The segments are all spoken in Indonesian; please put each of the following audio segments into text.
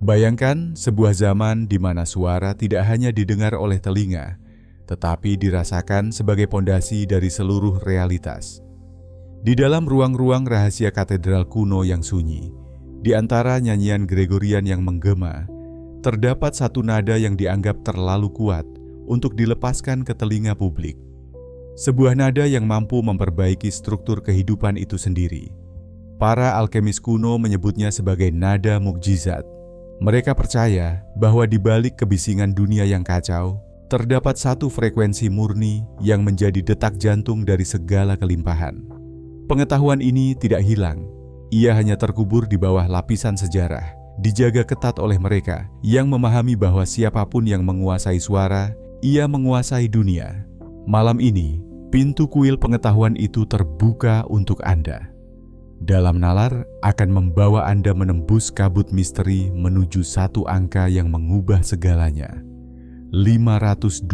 Bayangkan sebuah zaman di mana suara tidak hanya didengar oleh telinga, tetapi dirasakan sebagai pondasi dari seluruh realitas. Di dalam ruang-ruang rahasia katedral kuno yang sunyi, di antara nyanyian Gregorian yang menggema, terdapat satu nada yang dianggap terlalu kuat untuk dilepaskan ke telinga publik. Sebuah nada yang mampu memperbaiki struktur kehidupan itu sendiri. Para alkemis kuno menyebutnya sebagai nada mukjizat. Mereka percaya bahwa di balik kebisingan dunia yang kacau, terdapat satu frekuensi murni yang menjadi detak jantung dari segala kelimpahan. Pengetahuan ini tidak hilang, ia hanya terkubur di bawah lapisan sejarah, dijaga ketat oleh mereka yang memahami bahwa siapapun yang menguasai suara, ia menguasai dunia. Malam ini, pintu kuil pengetahuan itu terbuka untuk Anda. Dalam nalar akan membawa Anda menembus kabut misteri menuju satu angka yang mengubah segalanya. 528.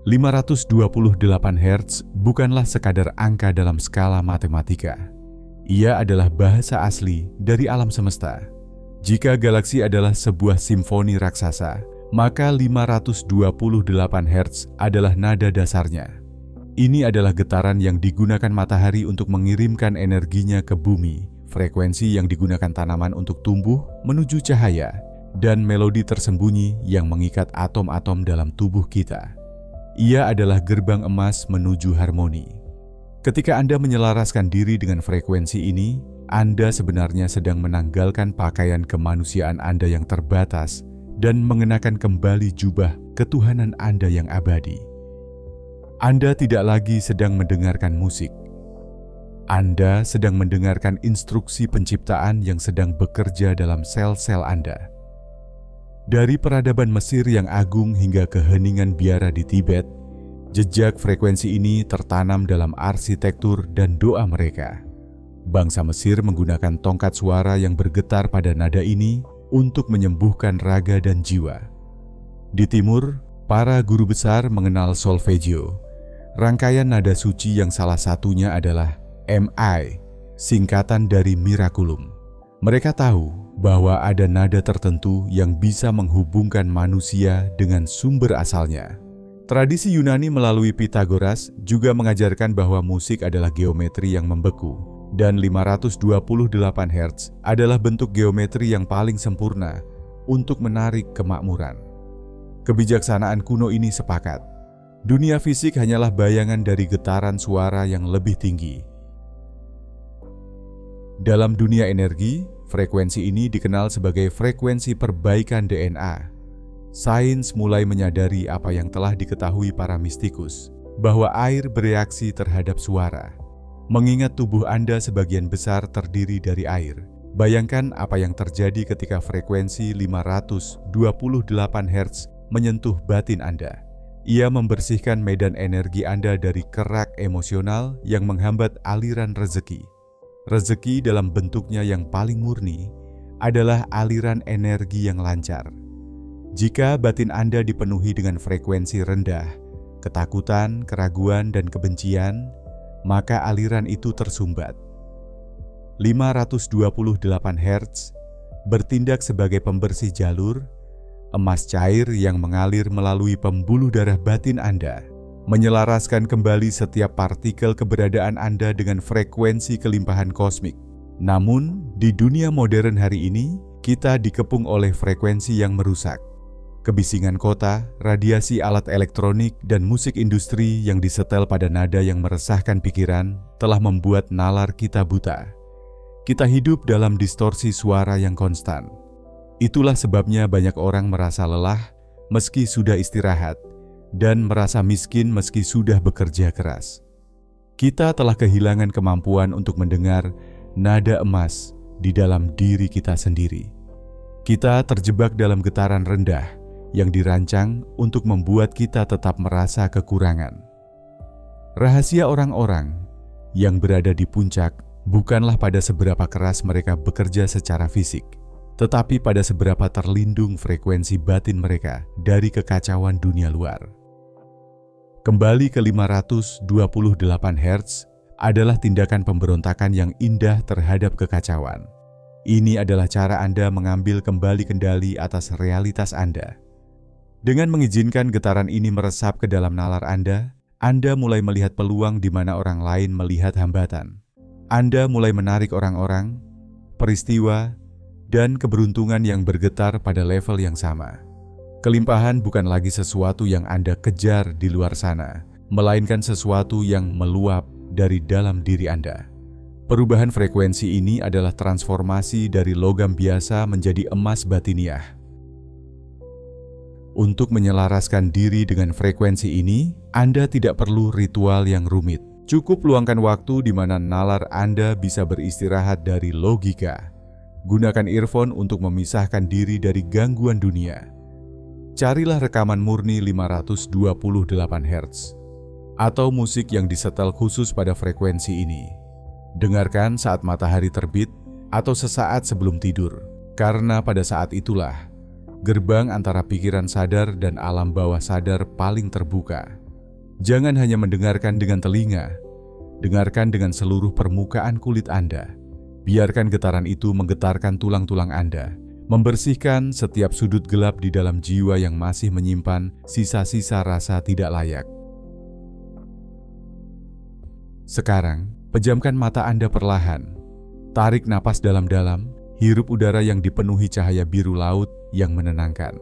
528 Hz bukanlah sekadar angka dalam skala matematika. Ia adalah bahasa asli dari alam semesta. Jika galaksi adalah sebuah simfoni raksasa, maka 528 Hz adalah nada dasarnya. Ini adalah getaran yang digunakan matahari untuk mengirimkan energinya ke bumi, frekuensi yang digunakan tanaman untuk tumbuh menuju cahaya, dan melodi tersembunyi yang mengikat atom-atom dalam tubuh kita. Ia adalah gerbang emas menuju harmoni. Ketika Anda menyelaraskan diri dengan frekuensi ini, Anda sebenarnya sedang menanggalkan pakaian kemanusiaan Anda yang terbatas dan mengenakan kembali jubah ketuhanan Anda yang abadi. Anda tidak lagi sedang mendengarkan musik. Anda sedang mendengarkan instruksi penciptaan yang sedang bekerja dalam sel-sel Anda. Dari peradaban Mesir yang agung hingga keheningan biara di Tibet, jejak frekuensi ini tertanam dalam arsitektur dan doa mereka. Bangsa Mesir menggunakan tongkat suara yang bergetar pada nada ini untuk menyembuhkan raga dan jiwa. Di timur, para guru besar mengenal solfeggio, rangkaian nada suci yang salah satunya adalah MI, singkatan dari miraculum. Mereka tahu bahwa ada nada tertentu yang bisa menghubungkan manusia dengan sumber asalnya. Tradisi Yunani melalui Pythagoras juga mengajarkan bahwa musik adalah geometri yang membeku, dan 528 Hz adalah bentuk geometri yang paling sempurna untuk menarik kemakmuran. Kebijaksanaan kuno ini sepakat, dunia fisik hanyalah bayangan dari getaran suara yang lebih tinggi. Dalam dunia energi, frekuensi ini dikenal sebagai frekuensi perbaikan DNA. Sains mulai menyadari apa yang telah diketahui para mistikus, bahwa air bereaksi terhadap suara. Mengingat tubuh Anda sebagian besar terdiri dari air, bayangkan apa yang terjadi ketika frekuensi 528 Hz menyentuh batin Anda. Ia membersihkan medan energi Anda dari kerak emosional yang menghambat aliran rezeki. Rezeki dalam bentuknya yang paling murni adalah aliran energi yang lancar. Jika batin Anda dipenuhi dengan frekuensi rendah, ketakutan, keraguan, dan kebencian, maka aliran itu tersumbat. 528 Hz bertindak sebagai pembersih jalur, emas cair yang mengalir melalui pembuluh darah batin Anda, menyelaraskan kembali setiap partikel keberadaan Anda dengan frekuensi kelimpahan kosmik. Namun, di dunia modern hari ini, kita dikepung oleh frekuensi yang merusak. Kebisingan kota, radiasi alat elektronik, dan musik industri yang disetel pada nada yang meresahkan pikiran telah membuat nalar kita buta. Kita hidup dalam distorsi suara yang konstan. Itulah sebabnya banyak orang merasa lelah meski sudah istirahat, dan merasa miskin meski sudah bekerja keras. Kita telah kehilangan kemampuan untuk mendengar nada emas di dalam diri kita sendiri. Kita terjebak dalam getaran rendah yang dirancang untuk membuat kita tetap merasa kekurangan. Rahasia orang-orang yang berada di puncak bukanlah pada seberapa keras mereka bekerja secara fisik, tetapi pada seberapa terlindung frekuensi batin mereka dari kekacauan dunia luar. Kembali ke 528 Hz, adalah tindakan pemberontakan yang indah terhadap kekacauan. Ini adalah cara Anda mengambil kembali kendali atas realitas Anda. Dengan mengizinkan getaran ini meresap ke dalam nalar Anda mulai melihat peluang di mana orang lain melihat hambatan. Anda mulai menarik orang-orang, peristiwa, dan keberuntungan yang bergetar pada level yang sama. Kelimpahan bukan lagi sesuatu yang Anda kejar di luar sana, melainkan sesuatu yang meluap dari dalam diri Anda. Perubahan frekuensi ini adalah transformasi dari logam biasa menjadi emas batiniah. Untuk menyelaraskan diri dengan frekuensi ini, Anda tidak perlu ritual yang rumit. Cukup luangkan waktu di mana nalar Anda bisa beristirahat dari logika. Gunakan earphone untuk memisahkan diri dari gangguan dunia. Carilah rekaman murni 528 Hz atau musik yang disetel khusus pada frekuensi ini. Dengarkan saat matahari terbit atau sesaat sebelum tidur, karena pada saat itulah gerbang antara pikiran sadar dan alam bawah sadar paling terbuka. Jangan hanya mendengarkan dengan telinga, dengarkan dengan seluruh permukaan kulit Anda. Biarkan getaran itu menggetarkan tulang-tulang Anda, membersihkan setiap sudut gelap di dalam jiwa yang masih menyimpan sisa-sisa rasa tidak layak. Sekarang, pejamkan mata Anda perlahan. Tarik napas dalam-dalam, hirup udara yang dipenuhi cahaya biru laut yang menenangkan.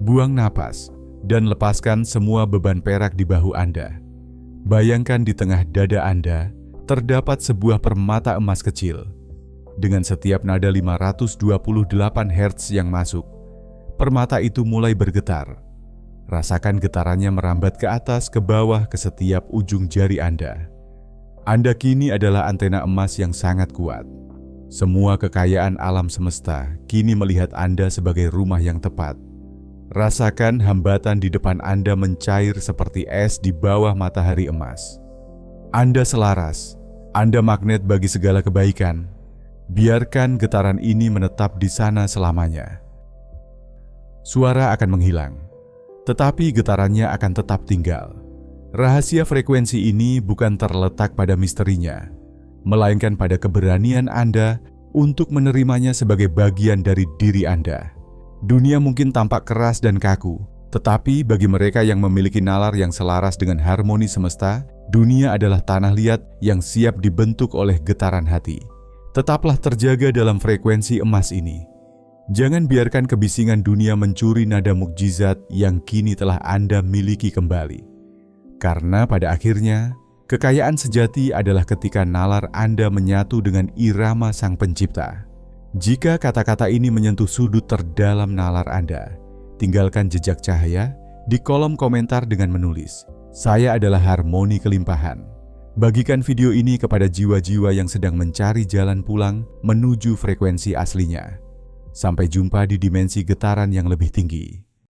Buang napas dan lepaskan semua beban perak di bahu Anda. Bayangkan di tengah dada Anda terdapat sebuah permata emas kecil. Dengan setiap nada 528 Hz yang masuk, permata itu mulai bergetar. Rasakan getarannya merambat ke atas, ke bawah, ke setiap ujung jari Anda. Anda kini adalah antena emas yang sangat kuat. Semua kekayaan alam semesta kini melihat Anda sebagai rumah yang tepat. Rasakan hambatan di depan Anda mencair seperti es di bawah matahari emas. Anda selaras, Anda magnet bagi segala kebaikan. Biarkan getaran ini menetap di sana selamanya. Suara akan menghilang, tetapi getarannya akan tetap tinggal. Rahasia frekuensi ini bukan terletak pada misterinya, melainkan pada keberanian Anda untuk menerimanya sebagai bagian dari diri Anda. Dunia mungkin tampak keras dan kaku, tetapi bagi mereka yang memiliki nalar yang selaras dengan harmoni semesta, dunia adalah tanah liat yang siap dibentuk oleh getaran hati. Tetaplah terjaga dalam frekuensi emas ini. Jangan biarkan kebisingan dunia mencuri nada mukjizat yang kini telah Anda miliki kembali. Karena pada akhirnya, kekayaan sejati adalah ketika nalar Anda menyatu dengan irama Sang Pencipta. Jika kata-kata ini menyentuh sudut terdalam nalar Anda, tinggalkan jejak cahaya di kolom komentar dengan menulis, "Saya adalah harmoni kelimpahan." Bagikan video ini kepada jiwa-jiwa yang sedang mencari jalan pulang menuju frekuensi aslinya. Sampai jumpa di dimensi getaran yang lebih tinggi.